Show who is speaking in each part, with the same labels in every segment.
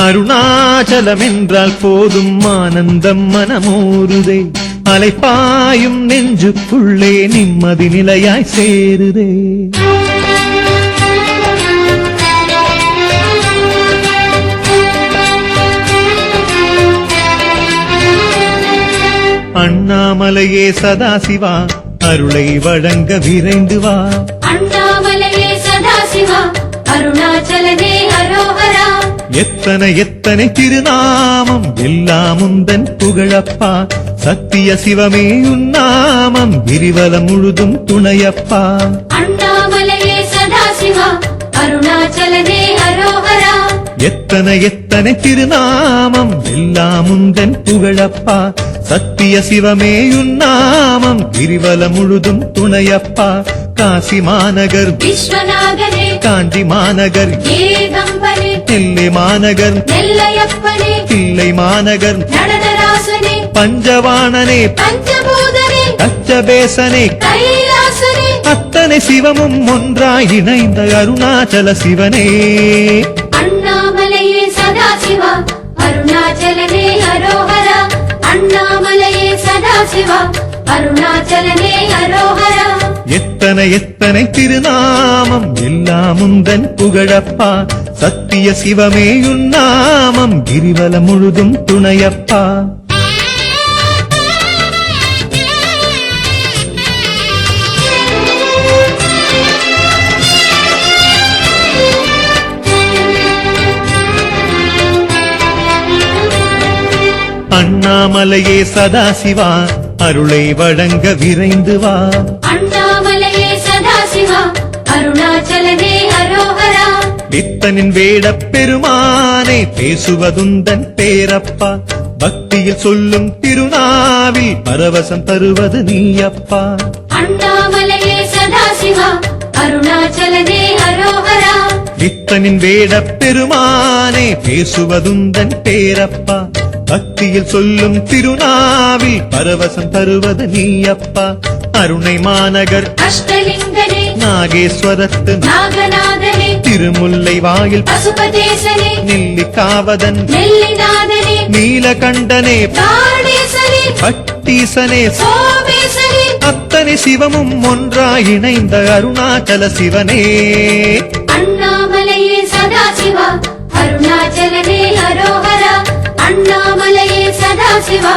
Speaker 1: அருணாச்சலம் என்றால் போதும் ஆனந்தம் மனமோருதே, அலைப்பாயும் நெஞ்சுக்குள்ளே நிம்மதி நிலையாய் சேருதே. அண்ணாமலையே சதாசிவா அருளை வழங்க விரைந்து வா.
Speaker 2: அண்ணாமலையே சதாசிவா அருணாச்சலனே அரோகரா.
Speaker 1: எத்தனை எத்தனை திருநாமம் எல்லாம் உந்தன் புகழப்பா, சத்திய சிவமே உன்னாமம் கிரிவலம் முழுதும் துணையப்பா.
Speaker 2: அண்ணாமலையே சதாசிவா அருணாச்சலனே அரோகரா.
Speaker 1: எத்தனை எத்தனை திருநாமம் எல்லாம் உந்தன் புகழப்பா, சத்திய சிவமே உன்னாமம் கிரிவலம் முழுதும் துணையப்பா. காசி மாநகர்
Speaker 2: விஸ்வநாதனே,
Speaker 1: காஞ்சி மாநகர்
Speaker 2: ஏகம்பனே,
Speaker 1: நெல்லை மாநகர்
Speaker 2: நெல்லையப்பனே,
Speaker 1: தில்லை மாநகர்
Speaker 2: நடனராசனே,
Speaker 1: பஞ்சவாணனே,
Speaker 2: பஞ்சபூதனே,
Speaker 1: கச்சபேசனே,
Speaker 2: கைலாசனே,
Speaker 1: அத்தனை சிவமும் ஒன்றாய் இணைந்த அருணாச்சல சிவனே.
Speaker 2: அண்ணாமலையே சதாசிவா அருணாச்சலனே அரோகரா. அண்ணாமலையே சதாசிவா அருணாச்சலனே அரோகரா.
Speaker 1: எத்தனை எத்தனை திருநாமம் எல்லாம் உந்தன் புகழப்பா, சத்திய சிவமே உன்னாமம் கிரிவலம் முழுதும் துணையப்பா. அண்ணாமலையே சதாசிவா அருளை வழங்க விரைந்து வா.
Speaker 2: அண்ணாமலையே சதாசிவா அருணாச்சலனே அரோகரா.
Speaker 1: பித்தனின் வேடப் பெருமானே பேசுவதுந்தன் பேரப்பா, பக்தியில் சொல்லும் திருநாவில் பரவசம் தருவது நீயப்பா.
Speaker 2: அண்ணாமலையே சதாசிவா அருணாச்சலனே அரோகரா.
Speaker 1: பித்தனின் வேடப் பெருமானே பேசுவதுந்தன் பேரப்பா, பக்தியில் சொல்லும் திருநாவில் பரவசம் தருவது நீயப்பா. அருணை மாநகர்
Speaker 2: அஷ்டலிங்கனே,
Speaker 1: நாகேஸ்வரத்து
Speaker 2: நாகநாதனே,
Speaker 1: திருமுல்லை வாயில்
Speaker 2: பசுபதேசனே,
Speaker 1: நெல்லிக்காவதன்
Speaker 2: நெல்லிநாதனே,
Speaker 1: நீலகண்டனே,
Speaker 2: பிராணேசனே,
Speaker 1: பட்டீசனே,
Speaker 2: சோமேசனே,
Speaker 1: அத்தனை சிவமும் ஒன்றாய் இணைந்த அருணாச்சல சிவனே.
Speaker 2: அண்ணாமலையே சதாசிவா அருணாச்சலனே அரோகரா. அண்ணாமலையே சதாசிவா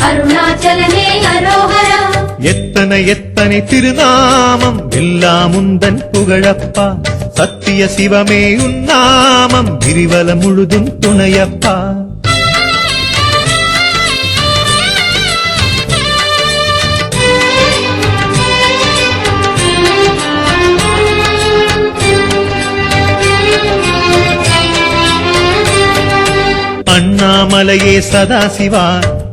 Speaker 2: அருணாச்சலனே அரோகரா.
Speaker 1: எத்தனை எத்தனை திருநாமம் எல்லாம் உந்தன் புகழப்பா, சத்திய சிவமே உன்னாமம் கிரிவலம் முழுதும் துணையப்பா. அண்ணாமலையே சதாசிவா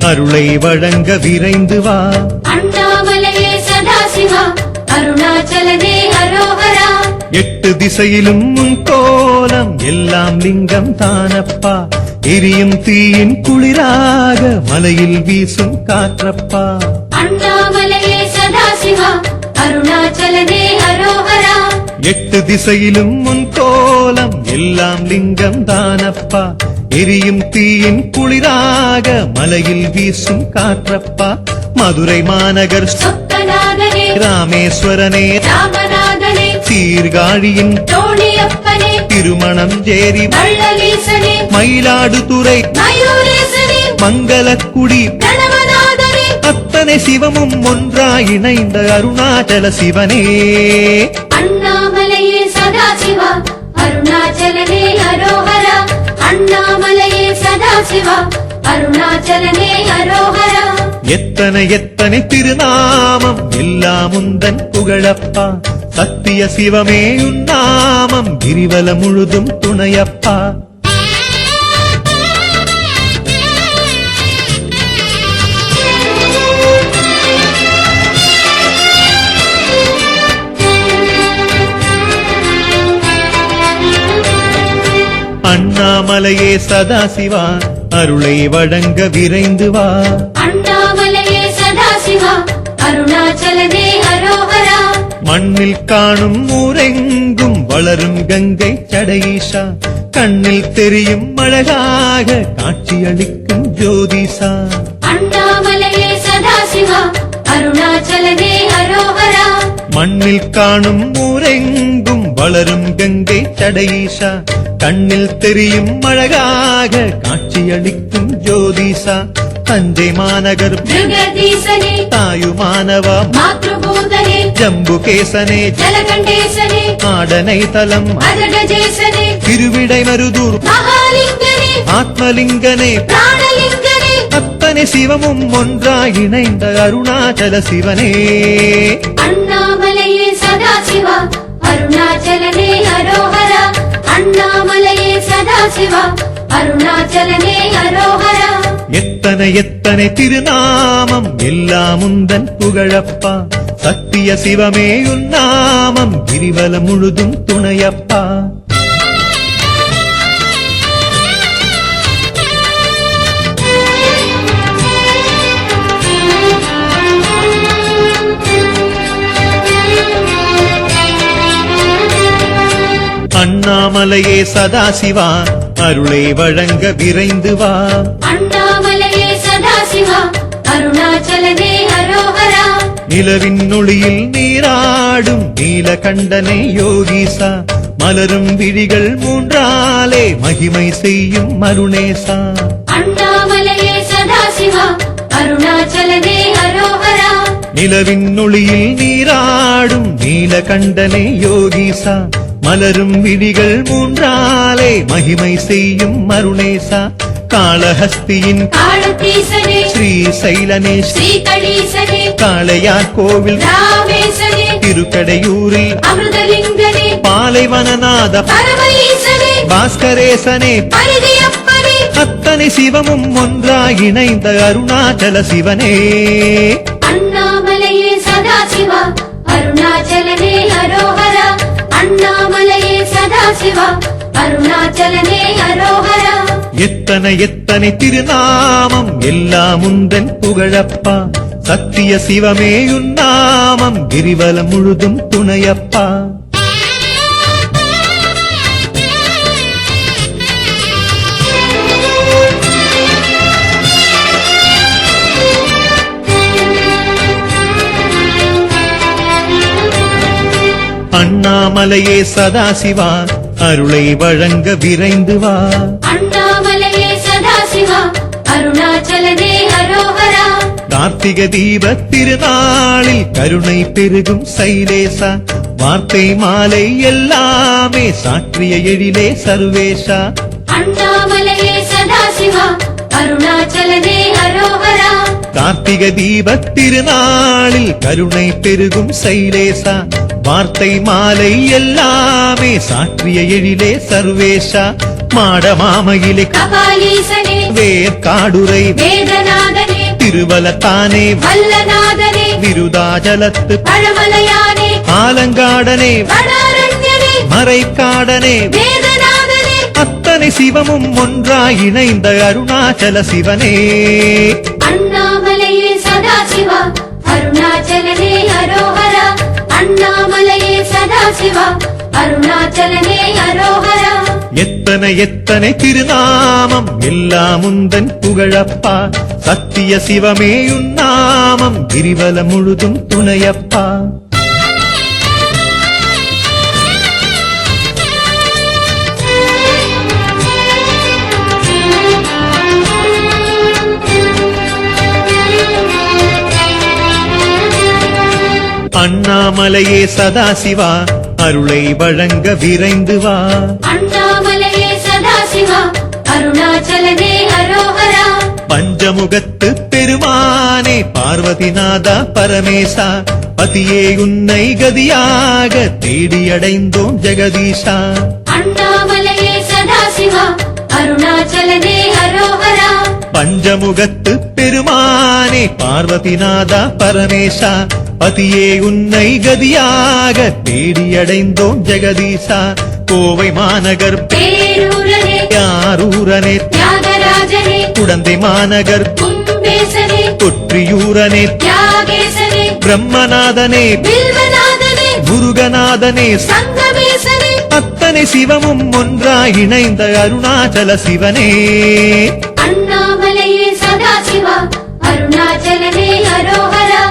Speaker 1: அருளை வழங்க விரைந்து வா.
Speaker 2: அண்ணாமலையே சதாசிவா அருணாச்சலனே அரோகரா.
Speaker 1: எட்டு திசையிலும் உன் கோலம் எல்லாம் லிங்கம் தானப்பா, எரியும் தீயின் குளிராக மலையில் வீசும் காற்றப்பா.
Speaker 2: அண்ணாமலையே சதாசிவா அருணாச்சலனே அரோகரா.
Speaker 1: எட்டு திசையிலும் உன் கோலம் எல்லாம் லிங்கம் தானப்பா, எரியும் தீயின் குளிராக மலையில் வீசும் காற்றப்பா. மதுரை மாநகர்
Speaker 2: சொக்கநாதனே,
Speaker 1: ராமேஸ்வரனே,
Speaker 2: ராமநாதனே,
Speaker 1: சீர்காழியின்
Speaker 2: தோணியப்பனே,
Speaker 1: திருமணம் ஜேரி
Speaker 2: வள்ளலீசனே,
Speaker 1: மயிலாடுதுறை
Speaker 2: மயூரேசனே,
Speaker 1: மங்களக்குடி
Speaker 2: கணவநாதனே,
Speaker 1: அத்தனை சிவமும் ஒன்றாய் இணைந்த அருணாச்சல சிவனே.
Speaker 2: அண்ணாமலையே சதாசிவா அருணாச்சலனே அரோகரா. அண்ணாமலையே சதாசிவா அருணாச்சலனே அரோகரா.
Speaker 1: எத்தனை எத்தனை திருநாமம் எல்லாம் உந்தன் புகழப்பா, சத்திய சிவமே உன்னாமம் கிரிவலம் முழுதும் துணையப்பா. அண்ணாமலையே சதாசிவா அருளை வழங்க விரைந்து வா.
Speaker 2: அண்ணாமலையே சதாசிவா அருணாச்சலனே அரோகரா.
Speaker 1: மண்ணில் காணும் ஊரெங்கும் வளரும் கங்கை சடையீஷா, கண்ணில் தெரியும் அழகாக காட்சியளிக்கும் ஜோதிசா
Speaker 2: அண்ணாமலையே சதாசிவா அருணாச்சலனே அரோஹரா
Speaker 1: மண்ணில் காணும் ஊரெங்கும் வளரும் கங்கை சடையீசா கண்ணில் தெரியும் அழகாக காட்சியளிக்கும் ஜோதிசா தஞ்சை மாநகர்
Speaker 2: ஜெகதீசனே
Speaker 1: தாயுமானவா
Speaker 2: மாத்ருபூதனே
Speaker 1: ஜம்புகேசனே
Speaker 2: ஜலகண்டேசனே
Speaker 1: ஆடனை தலம்
Speaker 2: அதடஜேசனே
Speaker 1: திருவிடை மருதூர்
Speaker 2: மகாலிங்கனே
Speaker 1: ஆத்மலிங்கனே
Speaker 2: பிராணலிங்கனே
Speaker 1: அத்தனை சிவமும் ஒன்றாய் இணைந்த அருணாச்சல சிவனே
Speaker 2: அண்ணாமலையே சதாசிவா அருணாச்சலனே அரோஹரா அண்ணாமலையே சதாசிவா அருணாச்சலனே அரோஹரா
Speaker 1: எத்தனை எத்தனை திருநாமம் எல்லாம் உந்தன் புகழப்பா சத்திய சிவமே உன்னாமம் கிரிவலம் முழுதும் துணையப்பா அண்ணாமலையே சதாசிவா அருளை வழங்க விரைந்து வா
Speaker 2: அண்ணாமலையே சதாசிவா அருணாச்சலனே அரோஹரா
Speaker 1: நிலவின் ஒளியில் நீராடும் நீலகண்டனே யோகீசா மலரும் விழிகள் மூன்றாலே மகிமை செய்யும் அருணேசா
Speaker 2: அண்ணாமலையே சதாசிவா அருணாச்சலனே அரோஹரா
Speaker 1: நிலவின் ஒளியில் நீராடும் நீலகண்டனே யோகீசா மலரும் விழிகள் மூன்றாலே மகிமை செய்யும் அருணேசா காளஹஸ்தியின்
Speaker 2: காளத்தீசனே
Speaker 1: ஸ்ரீசைலனே
Speaker 2: ஸ்ரீகணீசனே
Speaker 1: காளையார் கோவில்
Speaker 2: ராமேசனே
Speaker 1: திருக்கடையூரில்
Speaker 2: அமிர்தலிங்கனே
Speaker 1: பாலைவனநாத
Speaker 2: பரமஈசனே
Speaker 1: பாஸ்கரேசனே
Speaker 2: பரிதியப்பனே
Speaker 1: அத்தனை சிவமும் ஒன்றாய் இணைந்த அருணாச்சல சிவனே
Speaker 2: அண்ணாமலையே சதாசிவா அருணாச்சலனே அரோஹரா அண்ணாமலையே சதாசிவா அருணாச்சலனே அரோஹரா
Speaker 1: எத்தனை எத்தனை திருநாமம் எல்லாம் உந்தன் புகழப்பா சத்திய சிவமே உன்னாமம் கிரிவலம் முழுதும் துணையப்பா அண்ணாமலையே சதாசிவா அருளை வழங்க விரைந்து வா
Speaker 2: அண்ணாமலையே சதாசிவா அருணாச்சலனே அரோஹரா
Speaker 1: கார்த்திக தீப திருநாளில் கருணை பெருகும் சைலேசா வார்த்தை மாலை எல்லாமே சாற்றிய எழிலே சர்வேஷா
Speaker 2: அண்ணாமலையே சதாசிவா அருணாச்சலனே அரோஹரா
Speaker 1: கார்த்திக தீப திருநாளில் கருணை பெருகும் சைலேசா வார்த்தை மாலை எல்லாமே சாற்றிய எழிலே சர்வேஷா மாடமாமையிலே
Speaker 2: கபாலீசனே
Speaker 1: வேர்காடுரை
Speaker 2: வேதநாதனே
Speaker 1: திருவலத்தானே
Speaker 2: வல்லநாதனே
Speaker 1: விருதாஜலத்து
Speaker 2: பழமலையானே
Speaker 1: ஆலங்காடனே
Speaker 2: வடாரண்யனே
Speaker 1: மறைக்காடனே
Speaker 2: வேதநாதனே
Speaker 1: அத்தனை சிவமும் ஒன்றாய் இணைந்த அருணாச்சல சிவனே
Speaker 2: அண்ணாமலையே சதாசிவா அருணாச்சலனே அரோஹரா அண்ணாமலையே சதாசிவா அருணாச்சலனே அரோஹரா
Speaker 1: எத்தனை எத்தனை திருநாமம் எல்லாம் உந்தன் புகழப்பா சத்திய சிவமே உன்னாமம் கிரிவலம் முழுதும் துணையப்பா அண்ணாமலையே சதாசிவா அருளை வழங்க விரைந்து வா
Speaker 2: அண்ணாமலையே சதாசிவா அருணாச்சலனே அரோஹரா
Speaker 1: பஞ்சமுகத்து பெருமானே பார்வதிநாதா பரமேசா பதியே உன்னை கதியாக தேடியடைந்தோம் ஜெகதீஷா
Speaker 2: அண்ணாமலையே சதாசிவா அருணாச்சலனே அரோஹரா
Speaker 1: பஞ்சமுகத்து பெருமானே பார்வதிநாதா பரமேசா பதியே உன்னை கதியாக தேடியடைந்தோம் ஜெகதீசா கோவை மாநகர்
Speaker 2: பேரூரனே
Speaker 1: யாரூரனே
Speaker 2: தியாகராஜனே
Speaker 1: குடந்தை மாநகர்
Speaker 2: கும்பேசனே
Speaker 1: கொற்றியூரனே
Speaker 2: தியாகேசனே
Speaker 1: பிரம்மநாதனே
Speaker 2: பில்வநாதனே
Speaker 1: முருகநாதனே
Speaker 2: சங்கமேசனே
Speaker 1: அத்தனை எத்தனை சிவமும் ஒன்றாய் இணைந்த அருணாச்சல சிவனே
Speaker 2: அண்ணாமலையே சதாசிவா அருணாச்சலனே அரோஹரா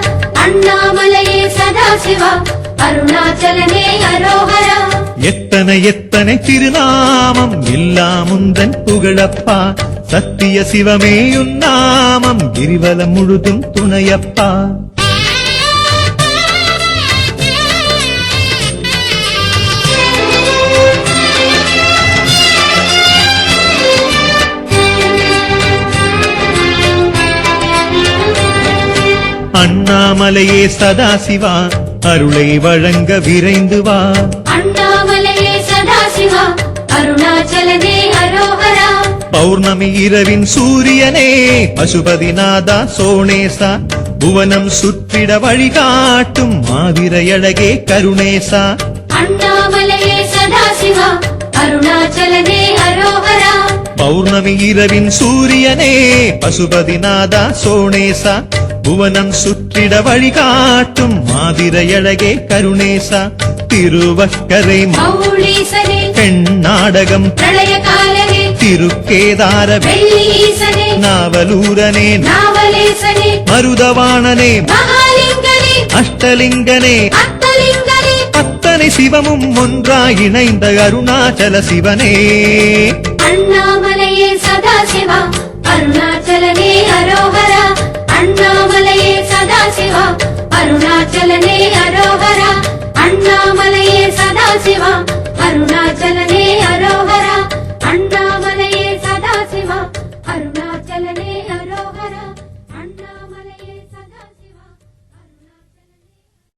Speaker 2: அண்ணாமலையே சதாசிவா அருணாச்சலனே அரோஹரா
Speaker 1: எத்தனை எத்தனை திருநாமம் எல்லாம் உந்தன் புகழப்பா சத்திய சிவமே உன்னாமம் கிரிவலம் முழுதும் துணையப்பா அண்ணாமலையே சதாசிவா அருளை வழங்க விரைந்து வா
Speaker 2: அண்ணாமலையே சதாசிவா அருணாச்சலனே அரோஹரா
Speaker 1: பௌர்ணமி இரவின் சூரியனே பசுபதிநாதா சோணேசா புவனம் சுற்றிட வழிகாட்டும் மாதிரையழகே கருணேசா
Speaker 2: அண்ணாமலையே சதாசிவா அருணாச்சலனே அரோஹரா
Speaker 1: பௌர்ணமி இரவின் சூரியனே பசுபதிநாதா சோணேசா புவனம் சுற்றிட வழிகாட்டும் மாதிரையழகே கருணேசா திருவக்கரை
Speaker 2: மௌலீசனே
Speaker 1: பெண்ணாடகம்
Speaker 2: பிரளய காலனே
Speaker 1: திருக்கேதார
Speaker 2: வெள்ளீசனே
Speaker 1: நாவலூரனே
Speaker 2: நாவலேசனே
Speaker 1: மருதவாணனே
Speaker 2: மகாலிங்கனே
Speaker 1: அஷ்டலிங்கனே
Speaker 2: அத்தலிங்கனே
Speaker 1: அத்தனை சிவமும் ஒன்றாய் இணைந்த அருணாச்சல சிவனே
Speaker 2: அண்ணாமலையே சதாசிவா அருணாச்சலனே அரோஹரா அண்ணாமலையே சதாசிவா அருணாச்சலனே அரோஹரா